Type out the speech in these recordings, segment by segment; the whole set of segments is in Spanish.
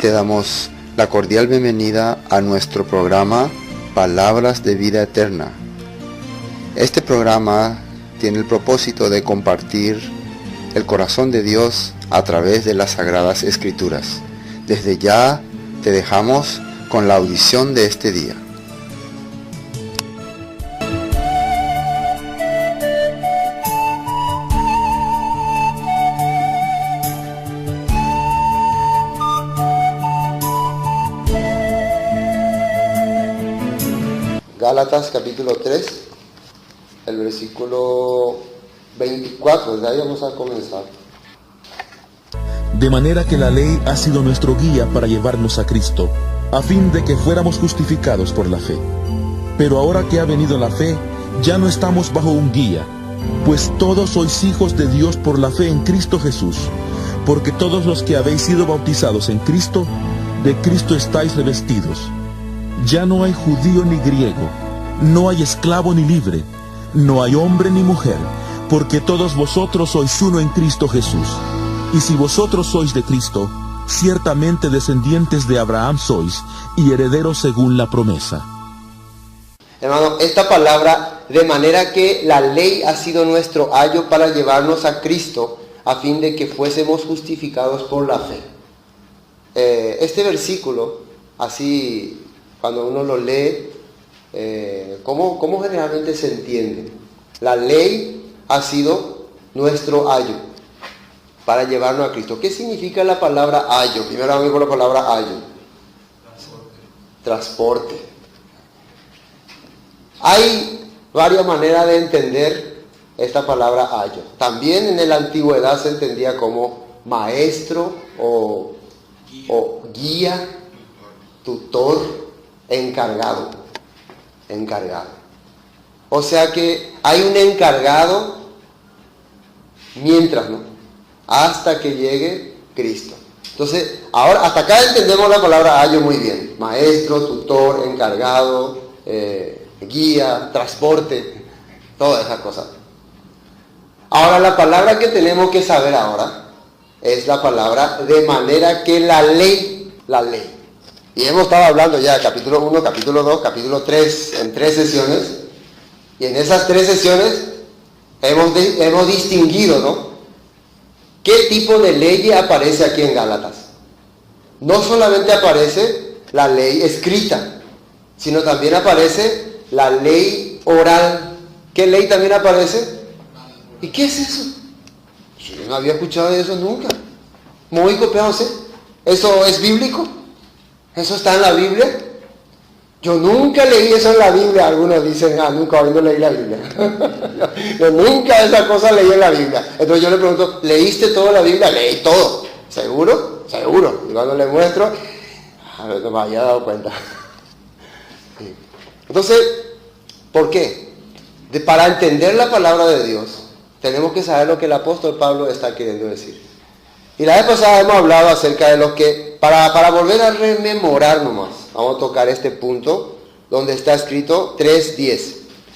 te damos la cordial bienvenida a nuestro programa Palabras de Vida Eterna. Este programa tiene el propósito de compartir el corazón de Dios a través de las Sagradas Escrituras. Desde ya te dejamos con la audición de este día. Gálatas capítulo 3, el versículo 24, de ahí vamos a comenzar. De manera que la ley ha sido nuestro guía para llevarnos a Cristo, a fin de que fuéramos justificados por la fe. Pero ahora que ha venido la fe, ya no estamos bajo un guía, pues todos sois hijos de Dios por la fe en Cristo Jesús, porque todos los que habéis sido bautizados en Cristo, de Cristo estáis revestidos. Ya no hay judío ni griego, no hay esclavo ni libre, no hay hombre ni mujer, porque todos vosotros sois uno en Cristo Jesús. Y si vosotros sois de Cristo, ciertamente descendientes de Abraham sois, y herederos según la promesa. Hermano, esta palabra, de manera que la ley ha sido nuestro ayo para llevarnos a Cristo, a fin de que fuésemos justificados por la fe. Este versículo, así, cuando uno lo lee, ¿cómo generalmente se entiende? La ley ha sido nuestro ayo para llevarnos a Cristo. ¿Qué significa la palabra ayo? Primero vamos con la palabra ayo. Transporte. Hay varias maneras de entender esta palabra ayo. También en la antigüedad se entendía como maestro o guía, tutor, encargado. O sea que hay un encargado mientras, ¿no? Hasta que llegue Cristo. Entonces, ahora hasta acá entendemos la palabra ayo muy bien. Maestro, tutor, encargado, guía, transporte, todas esas cosas. Ahora la palabra que tenemos que saber ahora es la palabra de manera que la ley. Y hemos estado hablando ya capítulo 1, capítulo 2, capítulo 3, en 3 sesiones. Y en esas 3 sesiones hemos distinguido, ¿no? ¿Qué tipo de ley aparece aquí en Gálatas? No solamente aparece la ley escrita, sino también aparece la ley oral. ¿Qué ley también aparece? ¿Y qué es eso? Yo no había escuchado de eso nunca. Muy copiado, ¿sí? ¿Eso es bíblico? ¿Eso está en la Biblia? Yo nunca leí eso en la Biblia. Algunos dicen, nunca hoy no leí la Biblia. Yo nunca esa cosa leí en la Biblia. Entonces yo le pregunto, ¿leíste toda la Biblia? Leí todo. ¿Seguro? Seguro. Y cuando le muestro, a ver, no me había dado cuenta. Entonces, ¿por qué? Para entender la palabra de Dios, tenemos que saber lo que el apóstol Pablo está queriendo decir. Y la vez pasada hemos hablado acerca de lo que, para volver a rememorar nomás, vamos a tocar este punto donde está escrito 3:10.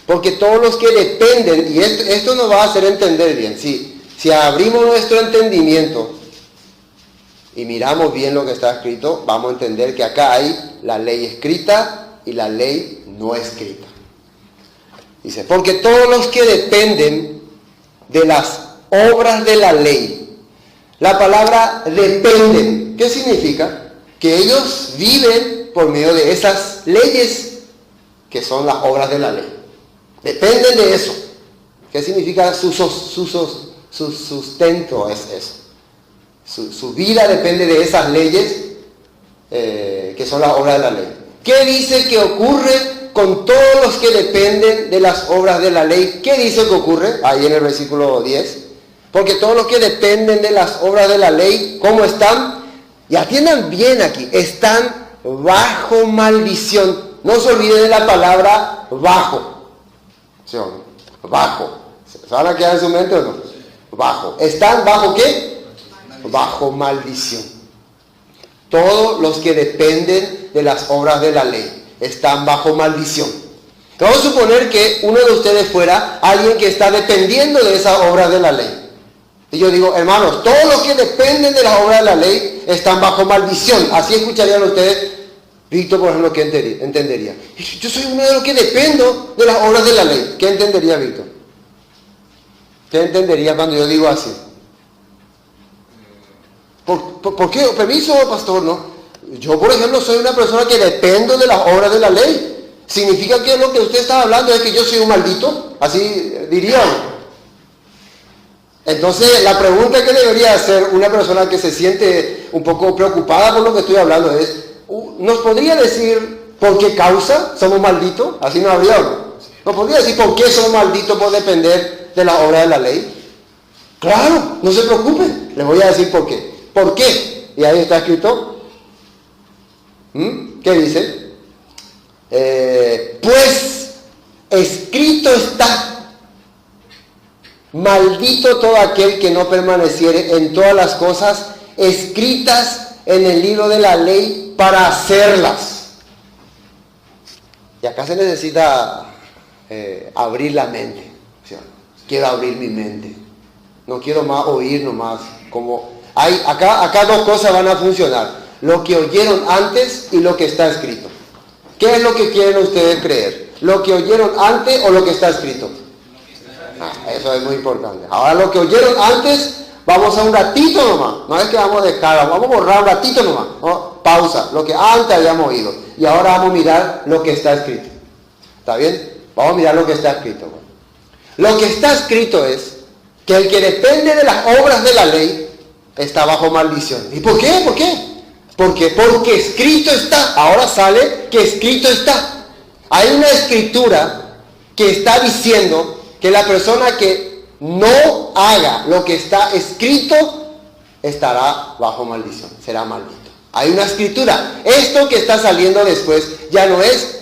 Porque todos los que dependen, y esto nos va a hacer entender bien, si abrimos nuestro entendimiento y miramos bien lo que está escrito, vamos a entender que acá hay la ley escrita y la ley no escrita. Dice, porque todos los que dependen de las obras de la ley. La palabra dependen, ¿qué significa? Que ellos viven por medio de esas leyes que son las obras de la ley. Dependen de eso. ¿Qué significa su sustento? Es eso. Su vida depende de esas leyes que son las obras de la ley. ¿Qué dice que ocurre con todos los que dependen de las obras de la ley? ¿Qué dice que ocurre? Ahí en el versículo 10. Porque todos los que dependen de las obras de la ley, ¿cómo están? Y atiendan bien aquí, están bajo maldición. No se olviden de la palabra bajo. ¿Sí o no? Bajo. ¿Se van a quedar en su mente o no? Bajo. ¿Están bajo qué? Bajo maldición. Todos los que dependen de las obras de la ley están bajo maldición. Vamos a suponer que uno de ustedes fuera alguien que está dependiendo de esas obras de la ley. Y yo digo, hermanos, todos los que dependen de las obras de la ley están bajo maldición. Así escucharían ustedes. Víctor, por ejemplo, ¿qué entendería? Yo soy uno de los que dependo de las obras de la ley. ¿Qué entendería Víctor? ¿Qué entendería cuando yo digo así? ¿Por qué? Permiso, pastor, ¿no? Yo, por ejemplo, soy una persona que dependo de las obras de la ley. ¿Significa que lo que usted está hablando es que yo soy un maldito? Así diríamos. Entonces, la pregunta que debería hacer una persona que se siente un poco preocupada por lo que estoy hablando es, ¿nos podría decir por qué causa somos malditos? Así no habría, ¿no? ¿Nos podría decir por qué somos malditos por depender de la obra de la ley? Claro, no se preocupe, les voy a decir por qué. ¿Por qué? Y ahí está escrito. ¿Qué dice? Pues escrito está: maldito todo aquel que no permaneciere en todas las cosas escritas en el libro de la ley para hacerlas. Y acá se necesita abrir la mente. O sea, quiero abrir mi mente. No quiero más oír nomás. Acá dos cosas van a funcionar. Lo que oyeron antes y lo que está escrito. ¿Qué es lo que quieren ustedes creer? ¿Lo que oyeron antes o lo que está escrito? Eso es muy importante. Ahora, lo que oyeron antes, vamos a un ratito nomás. No es que vamos a dejar, vamos a borrar un ratito nomás. ¿No? Pausa, lo que antes habíamos oído. Y ahora vamos a mirar lo que está escrito. ¿Está bien? Vamos a mirar lo que está escrito. Lo que está escrito es que el que depende de las obras de la ley está bajo maldición. ¿Y por qué? ¿Por qué? Porque escrito está. Ahora sale que escrito está. Hay una escritura que está diciendo que la persona que no haga lo que está escrito estará bajo maldición, será maldito. Hay una escritura. Esto que está saliendo después ya no es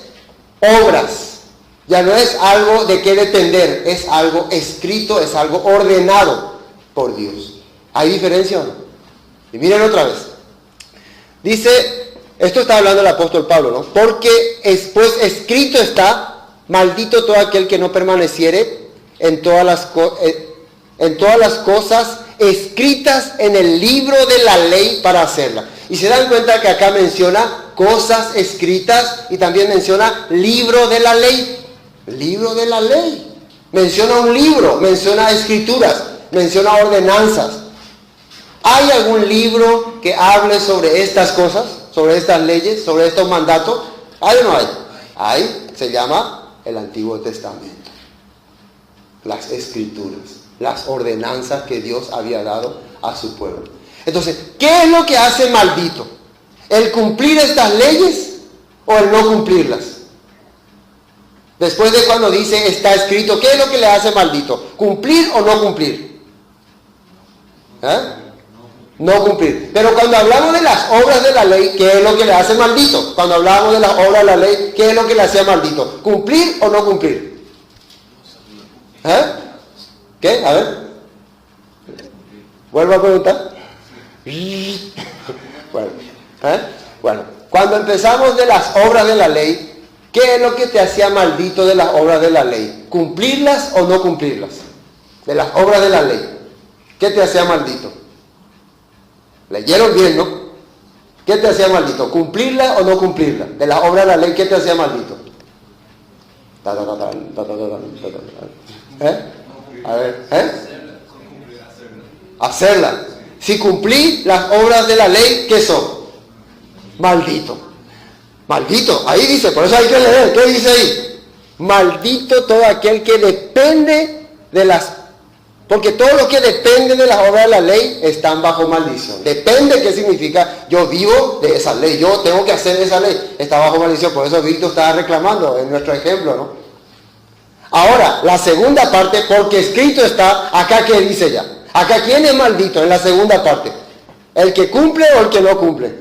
obras, ya no es algo de qué depender, es algo escrito, es algo ordenado por Dios. ¿Hay diferencia o no? Y miren otra vez. Dice, esto está hablando el apóstol Pablo, ¿no? Porque pues escrito está: maldito todo aquel que no permaneciere en todas las cosas escritas en el libro de la ley para hacerla. Y se dan cuenta que acá menciona cosas escritas y también menciona libro de la ley. Libro de la ley. Menciona un libro, menciona escrituras, menciona ordenanzas. ¿Hay algún libro que hable sobre estas cosas, sobre estas leyes, sobre estos mandatos? ¿Hay o no hay? Hay, se llama el Antiguo Testamento. Las escrituras, las ordenanzas que Dios había dado a su pueblo. Entonces, ¿qué es lo que hace maldito? ¿El cumplir estas leyes o el no cumplirlas? Después de cuando dice está escrito, ¿qué es lo que le hace maldito? ¿Cumplir o no cumplir? No cumplir. Pero cuando hablamos de las obras de la ley, ¿qué es lo que le hace maldito? Cuando hablamos de las obras de la ley, ¿qué es lo que le hacía maldito? ¿Cumplir o no cumplir? ¿Qué? A ver. ¿Vuelvo a preguntar? Bueno, cuando empezamos de las obras de la ley, ¿qué es lo que te hacía maldito de las obras de la ley? ¿Cumplirlas o no cumplirlas? De las obras de la ley, ¿qué te hacía maldito? Leyeron bien, ¿no? ¿Qué te hacía maldito? ¿Cumplirla o no cumplirla? De las obras de la ley, ¿qué te hacía maldito? A ver, hacerla. Si cumplí las obras de la ley, ¿qué son? Maldito. Maldito. Ahí dice, por eso hay que leer. ¿Qué dice ahí? Maldito todo aquel que depende de las... Porque todo lo que depende de las obras de la ley están bajo maldición. Depende, ¿qué significa? Yo vivo de esa ley, yo tengo que hacer esa ley. Está bajo maldición, por eso Víctor estaba reclamando en nuestro ejemplo, ¿no? Ahora, la segunda parte, porque escrito está, acá ¿qué dice ya? Acá ¿quién es maldito en la segunda parte? ¿El que cumple o el que no cumple?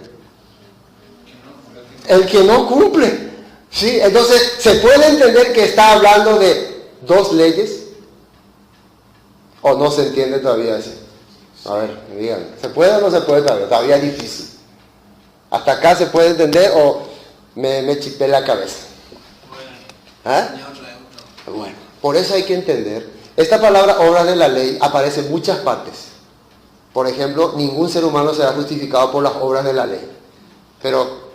El que no cumple. ¿Sí? Entonces, ¿se puede entender que está hablando de dos leyes? ¿O no se entiende todavía eso? A ver, díganme. ¿Se puede o no se puede todavía? Todavía es difícil. ¿Hasta acá se puede entender o me chipé la cabeza? Bueno, por eso hay que entender. Esta palabra obras de la ley aparece en muchas partes. Por ejemplo, ningún ser humano será justificado por las obras de la ley. Pero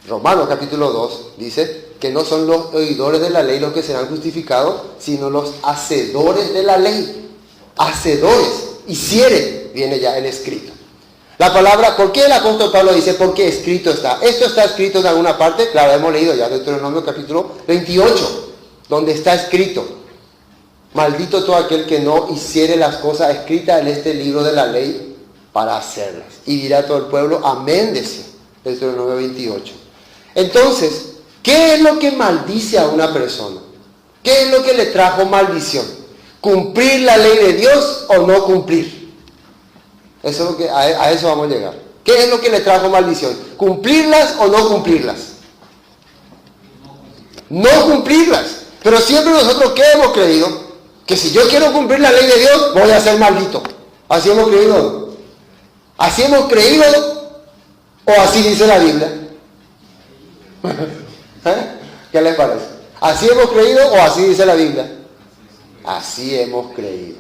Romanos capítulo 2 dice que no son los oidores de la ley los que serán justificados, sino los hacedores de la ley. Hacedores, hiciere, viene ya el escrito. La palabra, ¿por qué el apóstol Pablo dice? Porque escrito está. Esto está escrito en alguna parte, claro, hemos leído ya Deuteronomio capítulo 28, donde está escrito: maldito todo aquel que no hiciere las cosas escritas en este libro de la ley para hacerlas. Y dirá todo el pueblo, amén, decía Deuteronomio 28. Entonces, ¿qué es lo que maldice a una persona? ¿Qué es lo que le trajo maldición? ¿Cumplir la ley de Dios o no cumplir? Eso es lo que, a eso vamos a llegar. ¿Qué es lo que le trajo maldición? ¿Cumplirlas o no cumplirlas? No cumplirlas. Pero siempre nosotros, ¿qué hemos creído? Que si yo quiero cumplir la ley de Dios, voy a ser maldito. ¿Así hemos creído? ¿Así hemos creído o así dice la Biblia? ¿Qué les parece? ¿Así hemos creído o así dice la Biblia? Así hemos creído.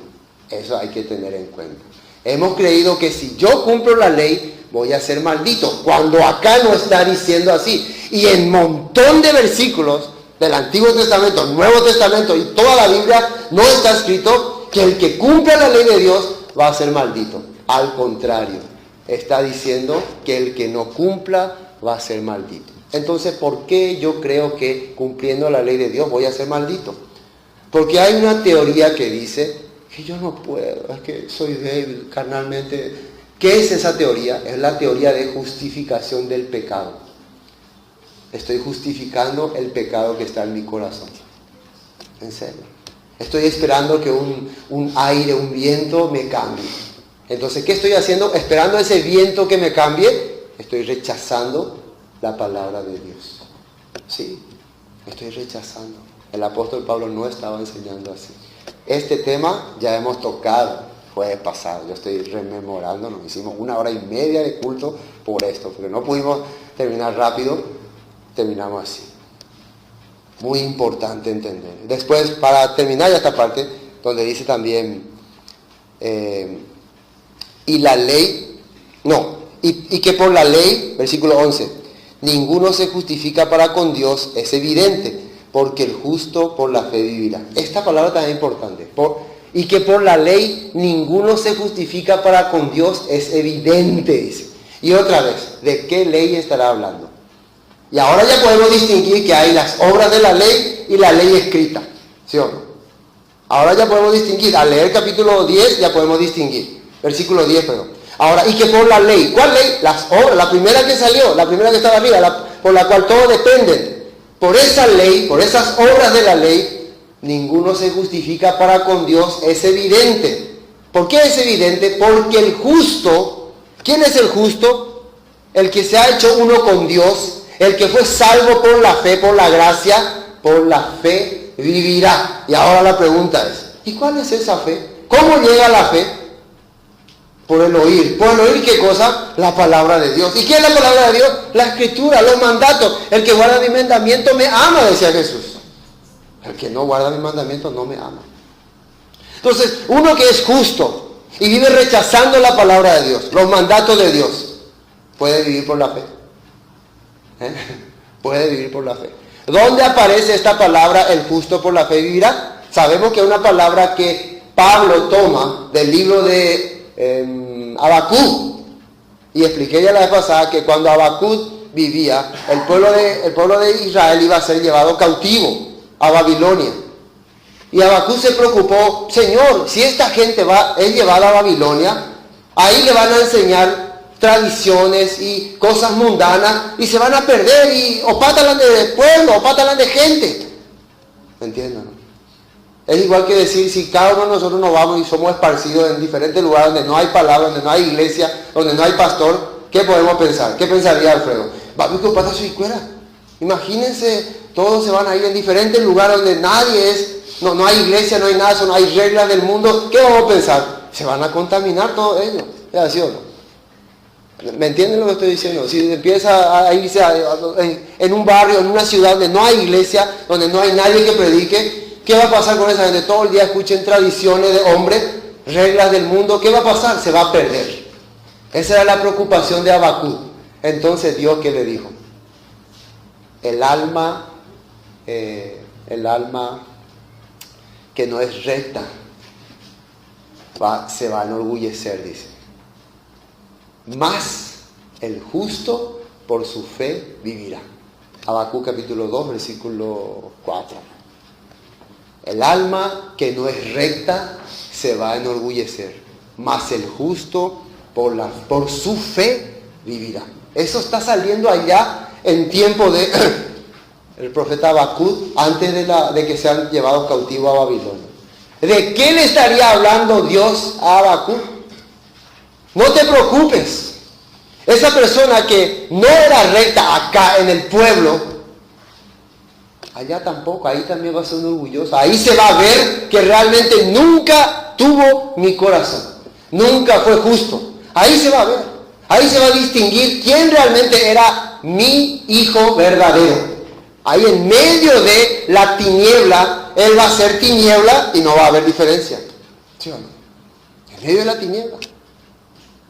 Eso hay que tener en cuenta. Hemos creído que si yo cumplo la ley, voy a ser maldito. Cuando acá no está diciendo así. Y en un montón de versículos del Antiguo Testamento, Nuevo Testamento y toda la Biblia, no está escrito que el que cumpla la ley de Dios va a ser maldito. Al contrario, está diciendo que el que no cumpla va a ser maldito. Entonces, ¿por qué yo creo que cumpliendo la ley de Dios voy a ser maldito? Porque hay una teoría que dice que yo no puedo, es que soy débil carnalmente. ¿Qué es esa teoría? Es la teoría de justificación del pecado. Estoy justificando el pecado que está en mi corazón. En serio. Estoy esperando que un aire, un viento me cambie. Entonces, ¿qué estoy haciendo? Esperando ese viento que me cambie, estoy rechazando la palabra de Dios. Sí, estoy rechazando. El apóstol Pablo no estaba enseñando así. Este tema ya hemos tocado, fue pasado. Yo estoy rememorando, nos hicimos 1 hora y media de culto por esto, porque no pudimos terminar rápido, terminamos así. Muy importante entender. Después, para terminar ya esta parte, donde dice también, y la ley, no, y que por la ley, versículo 11, ninguno se justifica para con Dios, es evidente, porque el justo por la fe vivirá. Esta palabra también es importante. Y que por la ley ninguno se justifica para con Dios, es evidente, dice. Y otra vez, ¿de qué ley estará hablando? Y ahora ya podemos distinguir que hay las obras de la ley y la ley escrita. ¿Sí o no? Ahora ya podemos distinguir. Al leer capítulo 10 ya podemos distinguir. Versículo 10, perdón. Ahora, y que por la ley. ¿Cuál ley? Las obras. La primera que salió, la primera que estaba arriba, por la cual todos dependen. Por esa ley, por esas obras de la ley, ninguno se justifica para con Dios, es evidente. ¿Por qué es evidente? Porque el justo, ¿quién es el justo? El que se ha hecho uno con Dios, el que fue salvo por la fe, por la gracia, por la fe vivirá. Y ahora la pregunta es, ¿y cuál es esa fe? ¿Cómo llega la fe? Por el oír. ¿Por el oír qué cosa? La palabra de Dios. ¿Y qué es la palabra de Dios? La escritura, los mandatos. El que guarda mi mandamiento me ama, decía Jesús. El que no guarda mi mandamiento no me ama. Entonces, uno que es justo y vive rechazando la palabra de Dios, los mandatos de Dios, ¿puede vivir por la fe? Puede vivir por la fe. ¿Dónde aparece esta palabra, el justo por la fe vivirá? Sabemos que es una palabra que Pablo toma del libro de Habacuc, y expliqué ya la vez pasada que cuando Habacuc vivía, el pueblo de Israel iba a ser llevado cautivo a Babilonia, y Habacuc se preocupó, Señor, si esta gente es llevada a Babilonia, ahí le van a enseñar tradiciones y cosas mundanas y se van a perder, y o pátalan de pueblo o pátalan de gente. ¿Me entienden, no? Es igual que decir, si cada uno de nosotros nos vamos y somos esparcidos en diferentes lugares donde no hay palabra, donde no hay iglesia, donde no hay pastor, ¿qué podemos pensar? ¿Qué pensaría Alfredo? Vamos que pasa su escuela. Imagínense, todos se van a ir en diferentes lugares donde nadie es, no hay iglesia, no hay nada, no hay reglas del mundo. ¿Qué vamos a pensar? Se van a contaminar todos ellos. ¿Es así o no? ¿Me entienden lo que estoy diciendo? Si empieza a irse en un barrio, en una ciudad donde no hay iglesia, donde no hay nadie que predique, ¿qué va a pasar con esa gente? Todo el día escuchen tradiciones de hombres, reglas del mundo. ¿Qué va a pasar? Se va a perder. Esa era la preocupación de Habacuc. Entonces Dios, ¿qué le dijo? El alma que no es recta se va a enorgullecer, dice. Mas el justo por su fe vivirá. Habacuc capítulo 2, versículo 4. El alma que no es recta se va a enorgullecer, mas el justo por su fe vivirá. Eso está saliendo allá en tiempo de el profeta Habacuc, antes de que sean llevados cautivos a Babilonia. ¿De qué le estaría hablando Dios a Habacuc? No te preocupes. Esa persona que no era recta acá en el pueblo, allá tampoco, ahí también va a ser un orgulloso. Ahí se va a ver que realmente nunca tuvo mi corazón. Nunca fue justo. Ahí se va a ver. Ahí se va a distinguir quién realmente era mi hijo verdadero. Ahí en medio de la tiniebla, él va a ser tiniebla y no va a haber diferencia. ¿Sí o no? En medio de la tiniebla.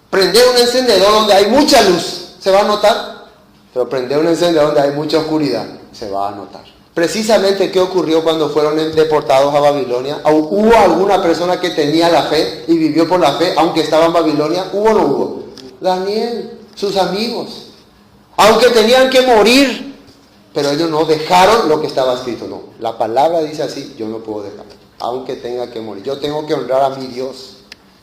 Prender un encendedor donde hay mucha luz, ¿se va a notar? Pero prender un encendedor donde hay mucha oscuridad, se va a notar. Precisamente, ¿qué ocurrió cuando fueron deportados a Babilonia? ¿Hubo alguna persona que tenía la fe y vivió por la fe, aunque estaba en Babilonia? ¿Hubo o no hubo? Daniel, sus amigos. Aunque tenían que morir, pero ellos no dejaron lo que estaba escrito. No, la palabra dice así, yo no puedo dejar, aunque tenga que morir. Yo tengo que honrar a mi Dios.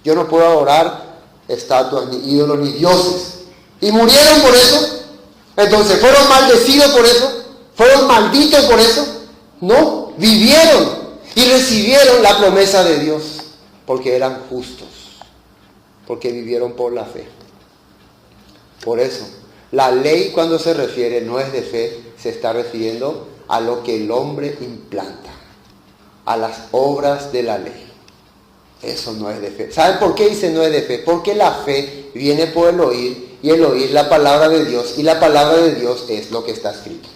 Yo no puedo adorar estatuas, ni ídolos, ni dioses. Y murieron por eso. Entonces, ¿fueron maldecidos por eso? ¿Fueron malditos por eso? No, vivieron y recibieron la promesa de Dios porque eran justos, porque vivieron por la fe. Por eso, la ley, cuando se refiere, no es de fe, se está refiriendo a lo que el hombre implanta, a las obras de la ley. Eso no es de fe. ¿Saben por qué dice no es de fe? Porque la fe viene por el oír, y el oír la palabra de Dios, y la palabra de Dios es lo que está escrito.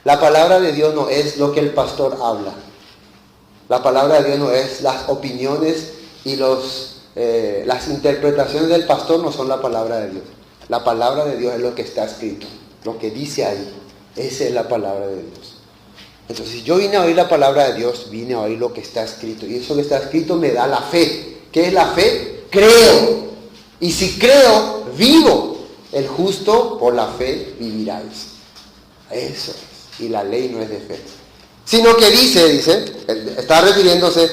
La palabra de Dios no es lo que el pastor habla. La palabra de Dios no es las opiniones y las interpretaciones del pastor, no son la palabra de Dios. La palabra de Dios es lo que está escrito, lo que dice ahí. Esa es la palabra de Dios. Entonces, si yo vine a oír la palabra de Dios, vine a oír lo que está escrito. Y eso que está escrito me da la fe. ¿Qué es la fe? Creo. Y si creo, vivo. El justo por la fe viviráis. Eso es. Y la ley no es de fe. Sino que dice, está refiriéndose,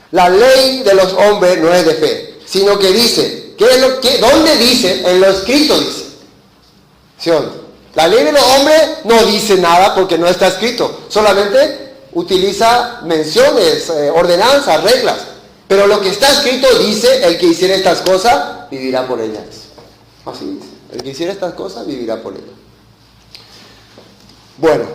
la ley de los hombres no es de fe. Sino que dice, ¿dónde dice? En lo escrito dice. ¿Sí o no? La ley de los hombres no dice nada porque no está escrito. Solamente utiliza menciones, ordenanzas, reglas. Pero lo que está escrito dice, el que hiciera estas cosas, vivirá por ellas. Así dice. El que hiciera estas cosas, vivirá por ellas. Bueno,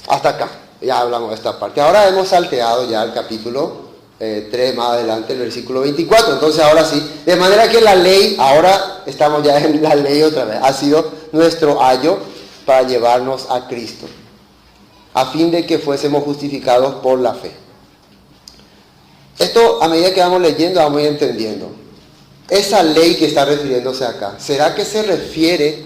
hasta acá. Ya hablamos de esta parte. Ahora hemos salteado ya el capítulo 3 más adelante, el versículo 24. Entonces ahora sí, de manera que la ley, ahora estamos ya en la ley otra vez, ha sido nuestro ayo para llevarnos a Cristo, a fin de que fuésemos justificados por la fe. Esto, a medida que vamos leyendo, vamos a ir entendiendo. Esa ley que está refiriéndose acá, ¿será que se refiere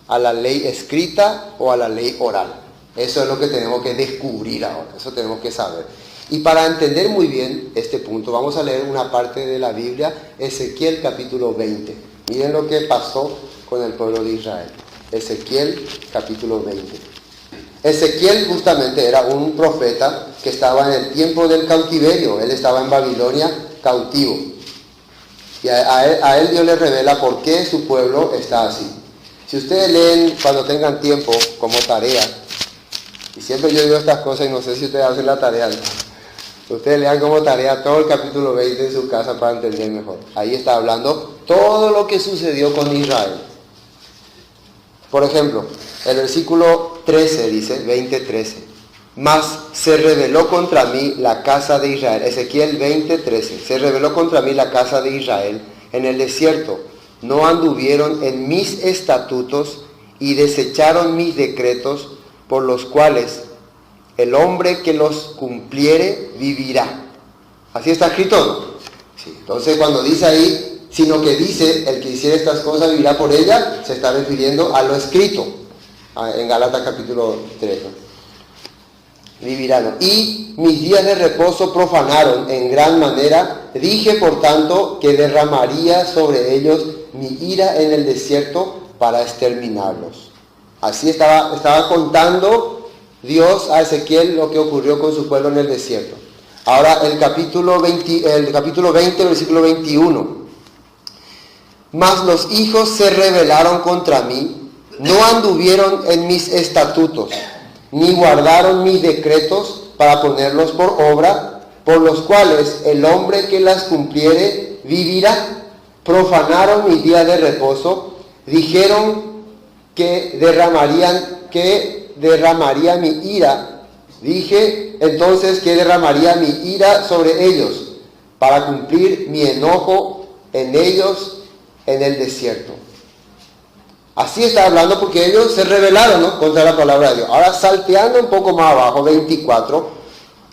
a la ley escrita o a la ley oral? Eso es lo que tenemos que descubrir ahora, eso tenemos que saber. Y para entender muy bien este punto, vamos a leer una parte de la Biblia, Ezequiel capítulo 20. Miren lo que pasó con el pueblo de Israel. Ezequiel capítulo 20. Ezequiel justamente era un profeta que estaba en el tiempo del cautiverio. Él estaba en Babilonia cautivo. Y a él Dios le revela por qué su pueblo está así. Si ustedes leen cuando tengan tiempo como tarea, y siempre yo digo estas cosas y no sé si ustedes hacen la tarea, ustedes lean como tarea todo el capítulo 20 en su casa para entender mejor. Ahí está hablando todo lo que sucedió con Israel. Por ejemplo, el versículo 13 dice, 20:13. Mas se rebeló contra mí la casa de Israel. Ezequiel 20:13. Se rebeló contra mí la casa de Israel en el desierto. No anduvieron en mis estatutos y desecharon mis decretos, por los cuales el hombre que los cumpliere vivirá. ¿Así está escrito, no? Sí. Entonces cuando dice ahí, sino que dice, el que hiciera estas cosas vivirá por ella, se está refiriendo a lo escrito, en Gálatas capítulo 3. Vivirán. Y mis días de reposo profanaron en gran manera, dije por tanto que derramaría sobre ellos mi ira en el desierto para exterminarlos. Así estaba contando Dios a Ezequiel lo que ocurrió con su pueblo en el desierto. Ahora el capítulo 20, versículo 21. Mas los hijos se rebelaron contra mí, no anduvieron en mis estatutos, ni guardaron mis decretos para ponerlos por obra, por los cuales el hombre que las cumpliere vivirá. Profanaron mis días de reposo, dijeron que derramaría mi ira. Dije entonces que derramaría mi ira sobre ellos, para cumplir mi enojo en ellos en el desierto. Así está hablando porque ellos se rebelaron, ¿no?, contra la palabra de Dios. Ahora salteando un poco más abajo, 24,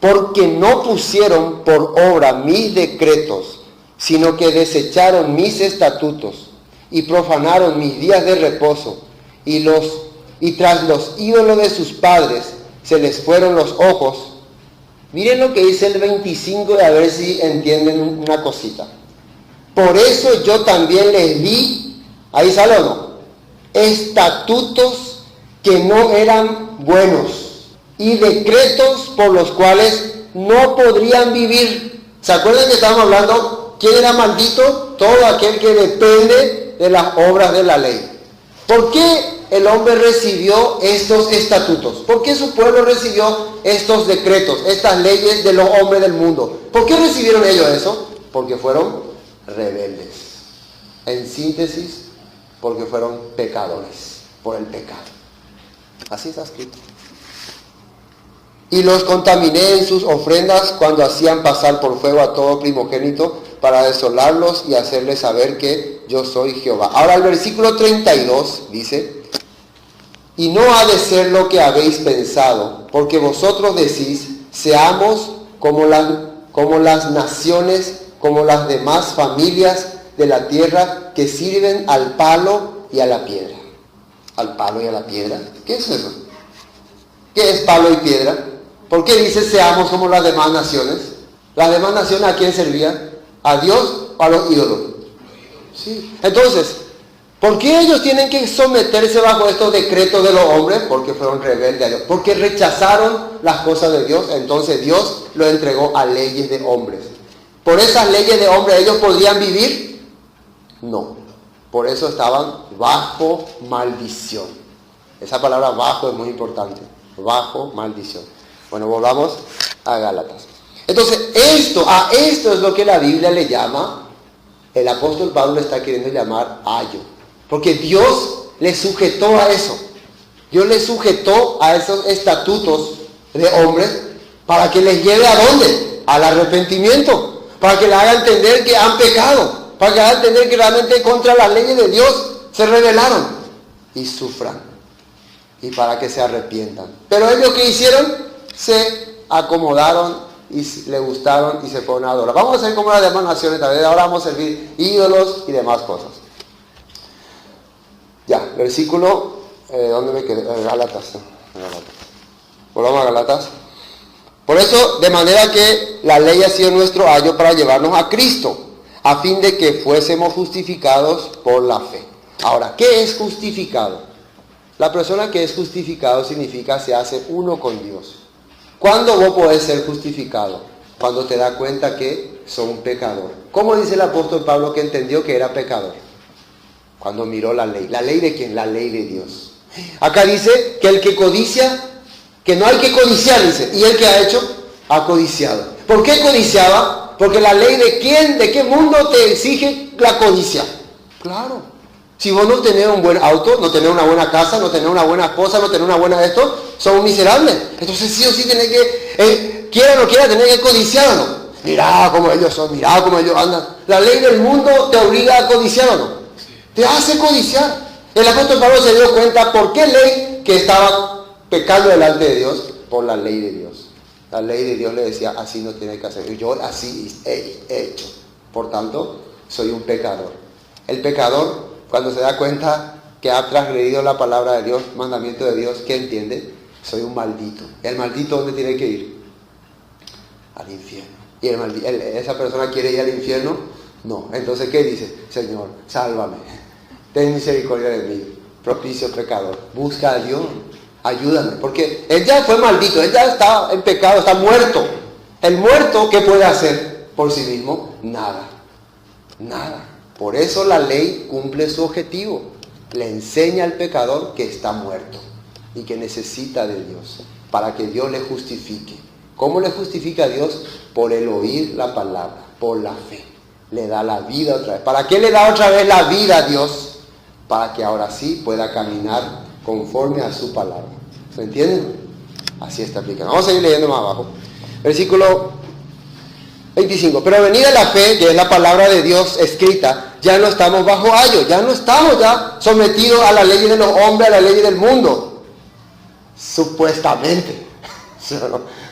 porque no pusieron por obra mis decretos, sino que desecharon mis estatutos y profanaron mis días de reposo, y tras los ídolos de sus padres se les fueron los ojos. Miren lo que dice el 25, y a ver si entienden una cosita. Por eso yo también les di, ahí sale o no, estatutos que no eran buenos y decretos por los cuales no podrían vivir. ¿Se acuerdan que estábamos hablando? ¿Quién era maldito? Todo aquel que depende de las obras de la ley. ¿Por qué el hombre recibió estos estatutos? ¿Por qué su pueblo recibió estos decretos, estas leyes de los hombres del mundo? ¿Por qué recibieron ellos eso? Porque fueron rebeldes. En síntesis, porque fueron pecadores, por el pecado. Así está escrito. Y los contaminé en sus ofrendas cuando hacían pasar por fuego a todo primogénito para desolarlos y hacerles saber que yo soy Jehová. Ahora el versículo 32 dice: y no ha de ser lo que habéis pensado, porque vosotros decís, seamos como las naciones, como las demás familias de la tierra que sirven al palo y a la piedra. ¿Al palo y a la piedra? ¿Qué es eso? ¿Qué es palo y piedra? ¿Por qué dice seamos como las demás naciones? ¿Las demás naciones a quién servían? ¿A Dios o a los ídolos? Sí. Entonces, ¿por qué ellos tienen que someterse bajo estos decretos de los hombres? Porque fueron rebeldes a Dios. Porque rechazaron las cosas de Dios. Entonces Dios los entregó a leyes de hombres. ¿Por esas leyes de hombres ellos podían vivir? No. Por eso estaban bajo maldición. Esa palabra bajo es muy importante. Bajo maldición. Bueno, volvamos a Gálatas. Entonces, esto es lo que la Biblia le llama, el apóstol Pablo le está queriendo llamar ayo. Porque Dios le sujetó a eso. Dios le sujetó a esos estatutos de hombres para que les lleve ¿a dónde? Al arrepentimiento. Para que le haga entender que han pecado. Para que le haga entender que realmente contra las leyes de Dios se rebelaron y sufran. Y para que se arrepientan. Pero ellos que hicieron, se acomodaron y le gustaron y se fueron a adorar. Vamos a hacer como las demás naciones también. Ahora vamos a servir ídolos y demás cosas. Ya, versículo, ¿dónde me quedé? Gálatas. Volvamos a Gálatas. Por eso, de manera que la ley ha sido nuestro ayo para llevarnos a Cristo, a fin de que fuésemos justificados por la fe. Ahora, ¿qué es justificado? La persona que es justificado significa se hace uno con Dios. ¿Cuándo vos podés ser justificado? Cuando te das cuenta que sos un pecador. ¿Cómo dice el apóstol Pablo que entendió que era pecador? Cuando miró la ley. ¿La ley de quién? La ley de Dios. Acá dice que el que codicia, que no hay que codiciar, dice. Y el que ha hecho, ha codiciado. ¿Por qué codiciaba? Porque la ley de quién, de qué mundo te exige la codicia. Claro. Si vos no tenés un buen auto, no tenés una buena casa, no tenés una buena esposa, no tenés una buena esto, sos un miserable. Entonces sí o sí tenés que, quiera o no quiera, tenés que codiciar o no. Mirá cómo ellos son, mirá cómo ellos andan. La ley del mundo te obliga a codiciar o no. Te hace codiciar. El apóstol Pablo se dio cuenta por qué ley que estaba pecando delante de Dios, por la ley de Dios. La ley de Dios le decía, así no tiene que hacer. Yo así he hecho. Por tanto, soy un pecador. El pecador, cuando se da cuenta que ha transgredido la palabra de Dios, mandamiento de Dios, ¿qué entiende? Soy un maldito. ¿El maldito dónde tiene que ir? Al infierno. ¿Y esa persona quiere ir al infierno? No. Entonces, ¿qué dice? Señor, sálvame. Ten misericordia de mí. Propicio pecador. Busca a Dios. Ayúdame. Porque él ya fue maldito. Él ya está en pecado. Está muerto. El muerto, ¿qué puede hacer por sí mismo? Nada. Nada. Por eso la ley cumple su objetivo. Le enseña al pecador que está muerto y que necesita de Dios para que Dios le justifique. ¿Cómo le justifica a Dios? Por el oír la palabra, por la fe. Le da la vida otra vez. ¿Para qué le da otra vez la vida a Dios? Para que ahora sí pueda caminar conforme a su palabra. ¿Se entienden? Así está aplicando. Vamos a seguir leyendo más abajo. Versículo 25. Pero venida la fe, que es la palabra de Dios escrita, ya no estamos bajo ayo, ya no estamos ya sometidos a la ley de los hombres, a la ley del mundo. Supuestamente.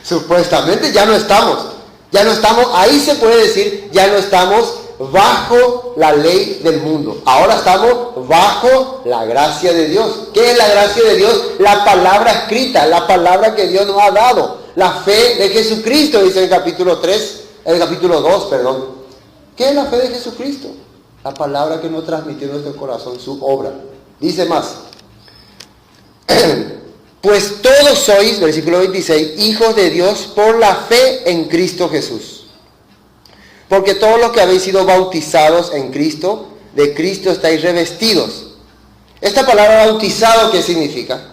Supuestamente ya no estamos. Ya no estamos, ahí se puede decir, ya no estamos bajo la ley del mundo. Ahora estamos bajo la gracia de Dios. ¿Qué es la gracia de Dios? La palabra escrita, la palabra que Dios nos ha dado. La fe de Jesucristo, dice en el capítulo 2, perdón. ¿Qué es la fe de Jesucristo? La palabra que nos transmitió en nuestro corazón, su obra. Dice más. Pues todos sois, versículo 26, hijos de Dios por la fe en Cristo Jesús. Porque todos los que habéis sido bautizados en Cristo, de Cristo estáis revestidos. Esta palabra bautizado, ¿qué significa?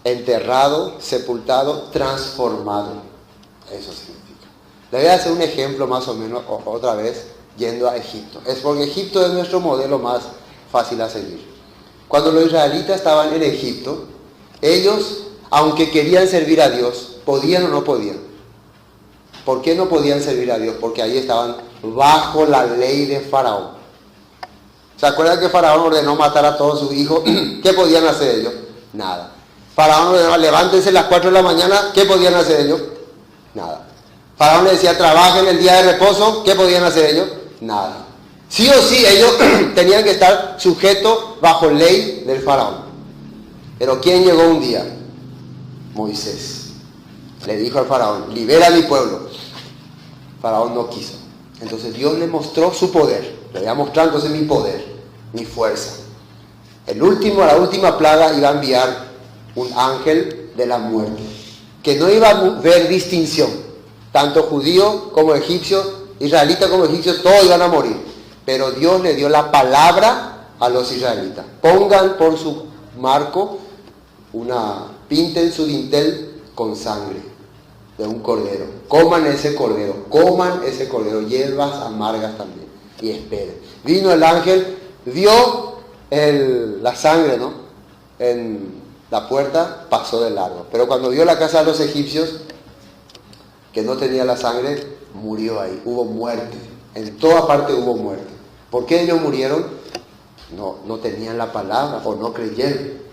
Enterrado, sepultado, transformado. Eso significa. Le voy a hacer un ejemplo más o menos, otra vez, yendo a Egipto. Es porque Egipto es nuestro modelo más fácil a seguir. Cuando los israelitas estaban en Egipto, ellos, aunque querían servir a Dios, ¿podían o no podían? ¿Por qué no podían servir a Dios? Porque ahí estaban bajo la ley de Faraón. ¿Se acuerdan que Faraón ordenó matar a todos sus hijos? ¿Qué podían hacer ellos? Nada. Faraón ordenó, levántense a las 4 de la mañana, ¿qué podían hacer ellos? Nada. Faraón le decía, trabajen el día de reposo, ¿qué podían hacer ellos? Nada. Sí o sí, ellos tenían que estar sujetos bajo ley del Faraón. Pero ¿quién llegó un día? Moisés. Le dijo al Faraón, libera a mi pueblo. Faraón no quiso. Entonces Dios le mostró su poder. Le voy a mostrar entonces mi poder, mi fuerza. La última plaga iba a enviar un ángel de la muerte, que no iba a ver distinción. Tanto judío como egipcio, israelita como egipcio, todos iban a morir. Pero Dios le dio la palabra a los israelitas. Pongan por su marco pinten su dintel con sangre de un cordero. Coman ese cordero, hierbas amargas también. Y esperen. Vino el ángel, vio la sangre, ¿no? En la puerta, pasó de largo. Pero cuando vio la casa de los egipcios, que no tenía la sangre, murió ahí. Hubo muerte. En toda parte hubo muerte. ¿Por qué ellos murieron? No tenían la palabra o no creyeron.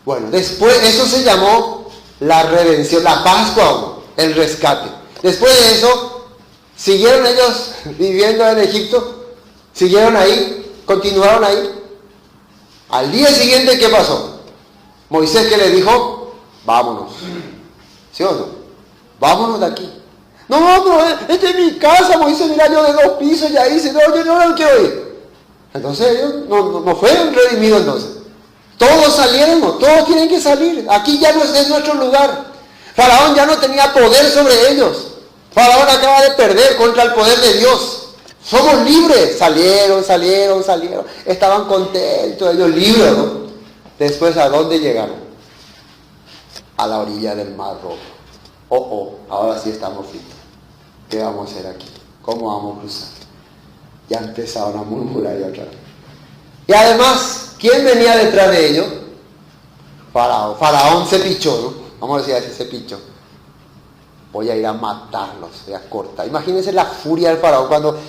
Bueno, después eso se llamó la redención, la Pascua, ¿no? El rescate. Después de eso, siguieron ellos viviendo en Egipto, siguieron ahí, continuaron ahí. Al día siguiente, ¿qué pasó? Moisés, ¿qué le dijo? Vámonos. ¿Sí o no? Vámonos de aquí. No, pero esta es mi casa, Moisés, mira, yo de 2 pisos ya hice, no, yo no quiero ir. Entonces ellos no fueron redimidos entonces. Todos salieron, todos tienen que salir. Aquí ya no es nuestro lugar. Faraón ya no tenía poder sobre ellos. Faraón acaba de perder contra el poder de Dios. Somos libres. Salieron. Estaban contentos, ellos libres, ¿no? Después, ¿a dónde llegaron? A la orilla del Mar Rojo. Ahora sí estamos fritos. ¿Qué vamos a hacer aquí? ¿Cómo vamos a cruzar? Ya empezaron a murmurar y otra vez. Y además, ¿quién venía detrás de ellos? Faraón. Faraón se pichó, ¿no? Vamos a decir así, se pichó. Voy a ir a matarlos, voy a cortar. Imagínense la furia del Faraón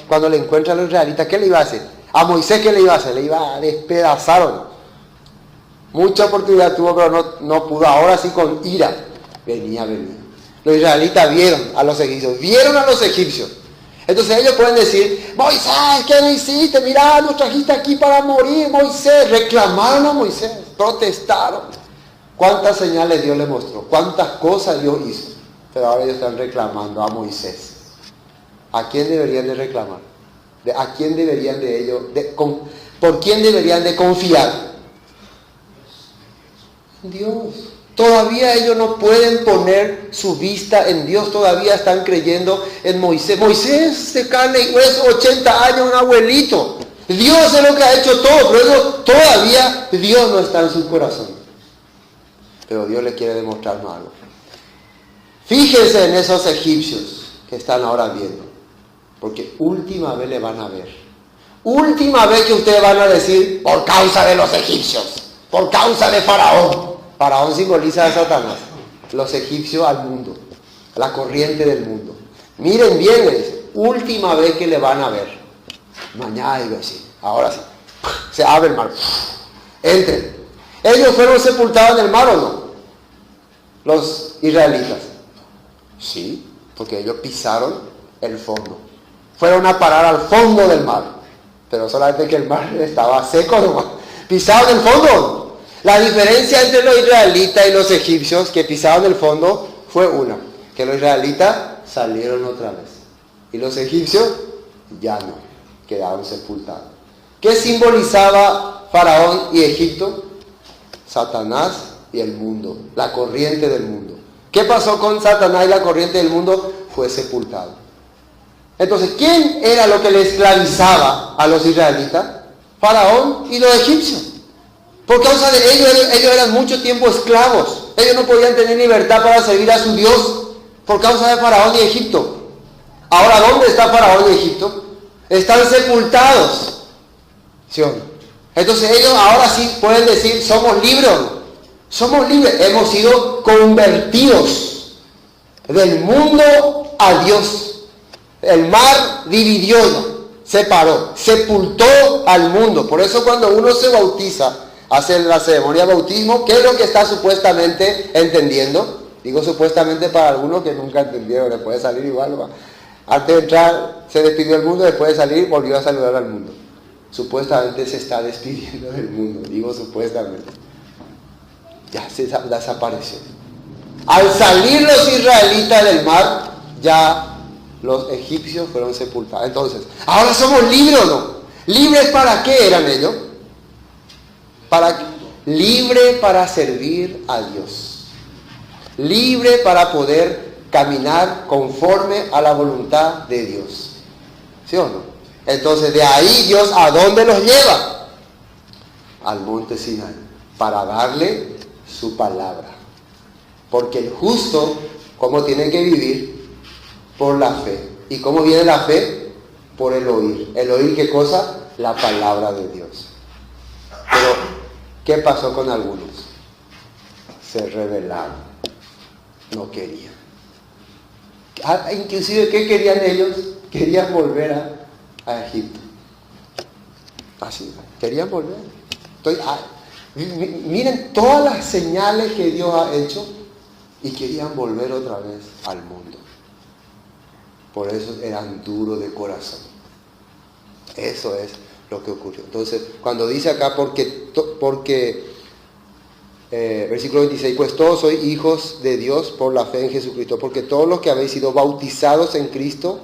cuando le encuentran a los israelitas. ¿Qué le iba a hacer? A Moisés, ¿qué le iba a hacer? Le iba a despedazar, ¿no? Mucha oportunidad tuvo, pero no pudo. Ahora sí, con ira. Venía. Los israelitas vieron a los egipcios. Entonces ellos pueden decir, Moisés, ¿qué no hiciste? Mirá, nos trajiste aquí para morir, Moisés. Reclamaron a Moisés, protestaron. ¿Cuántas señales Dios le mostró? ¿Cuántas cosas Dios hizo? Pero ahora ellos están reclamando a Moisés. ¿A quién deberían de reclamar? ¿A quién deberían de ellos? ¿Por quién deberían de confiar? Dios. Todavía ellos no pueden poner su vista en Dios, todavía están creyendo en Moisés. Moisés de carne y hueso, 80 años, un abuelito. Dios es lo que ha hecho todo, pero eso, todavía Dios no está en su corazón. Pero Dios le quiere demostrarnos algo. Fíjense en esos egipcios que están ahora viendo, porque última vez le van a ver. Última vez que ustedes van a decir, por causa de los egipcios, por causa de Faraón. Faraón simboliza a Satanás, los egipcios al mundo, la corriente del mundo. Miren bien, le dice, última vez que le van a ver. Mañana digo así, ahora sí. Se abre el mar. Entren. ¿Ellos fueron sepultados en el mar o no? Los israelitas. Sí, porque ellos pisaron el fondo. Fueron a parar al fondo del mar. Pero solamente que el mar estaba seco nomás. ¿Pisaron el fondo? La diferencia entre los israelitas y los egipcios que pisaron el fondo fue una, que los israelitas salieron otra vez y los egipcios ya no, quedaron sepultados. ¿Qué simbolizaba Faraón y Egipto? Satanás y el mundo, la corriente del mundo. ¿Qué pasó con Satanás y la corriente del mundo? Fue sepultado. Entonces, ¿quién era lo que le esclavizaba a los israelitas? Faraón y los egipcios. Por causa de ellos eran mucho tiempo esclavos. Ellos no podían tener libertad para servir a su Dios por causa de Faraón y Egipto. Ahora, ¿dónde está Faraón y Egipto? Están sepultados. ¿Sí o no? Entonces ellos ahora sí pueden decir, somos libres. Somos libres. Hemos sido convertidos del mundo a Dios. El mar dividió, separó, sepultó al mundo. Por eso cuando uno se bautiza, hace la ceremonia de bautismo, ¿qué es lo que está supuestamente entendiendo? Digo supuestamente para algunos que nunca entendieron, después de salir igual, ¿va? Antes de entrar se despidió del mundo, después de salir volvió a saludar al mundo. Supuestamente se está despidiendo del mundo, digo supuestamente. Ya se desapareció. Al salir los israelitas del mar, ya los egipcios fueron sepultados. Entonces, ¿ahora somos libres o no? ¿Libres para qué eran ellos? Libre para servir a Dios, libre para poder caminar conforme a la voluntad de Dios, ¿sí o no? Entonces de ahí Dios ¿a dónde los lleva? Al monte Sinai, para darle su palabra, porque el justo, ¿cómo tiene que vivir? Por la fe. ¿Y cómo viene la fe? Por el oír. ¿El oír qué cosa? La palabra de Dios. Pero ¿qué pasó con algunos? Se rebelaron, no querían. Inclusive, ¿qué querían ellos? Querían volver a Egipto. Así, querían volver. Miren todas las señales que Dios ha hecho y querían volver otra vez al mundo. Por eso eran duros de corazón. Eso es lo que ocurrió. Entonces, cuando dice acá, versículo 26, pues todos sois hijos de Dios por la fe en Jesucristo, porque todos los que habéis sido bautizados en Cristo,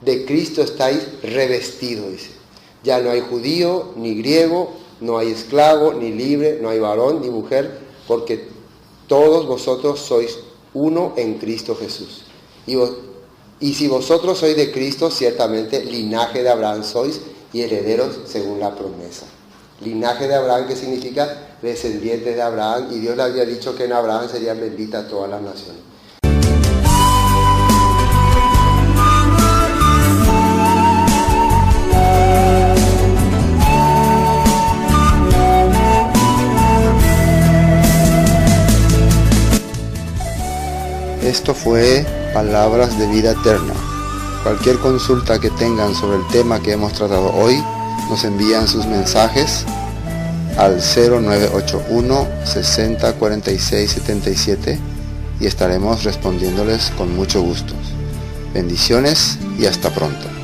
de Cristo estáis revestidos, dice. Ya no hay judío, ni griego, no hay esclavo, ni libre, no hay varón, ni mujer, porque todos vosotros sois uno en Cristo Jesús. Y si vosotros sois de Cristo, ciertamente linaje de Abraham sois, y herederos según la promesa. Linaje de Abraham, que significa descendientes de Abraham, y Dios le había dicho que en Abraham serían benditas todas las naciones. Esto fue Palabras de Vida Eterna. Cualquier consulta que tengan sobre el tema que hemos tratado hoy, nos envían sus mensajes al 0981 60 46 77 y estaremos respondiéndoles con mucho gusto. Bendiciones y hasta pronto.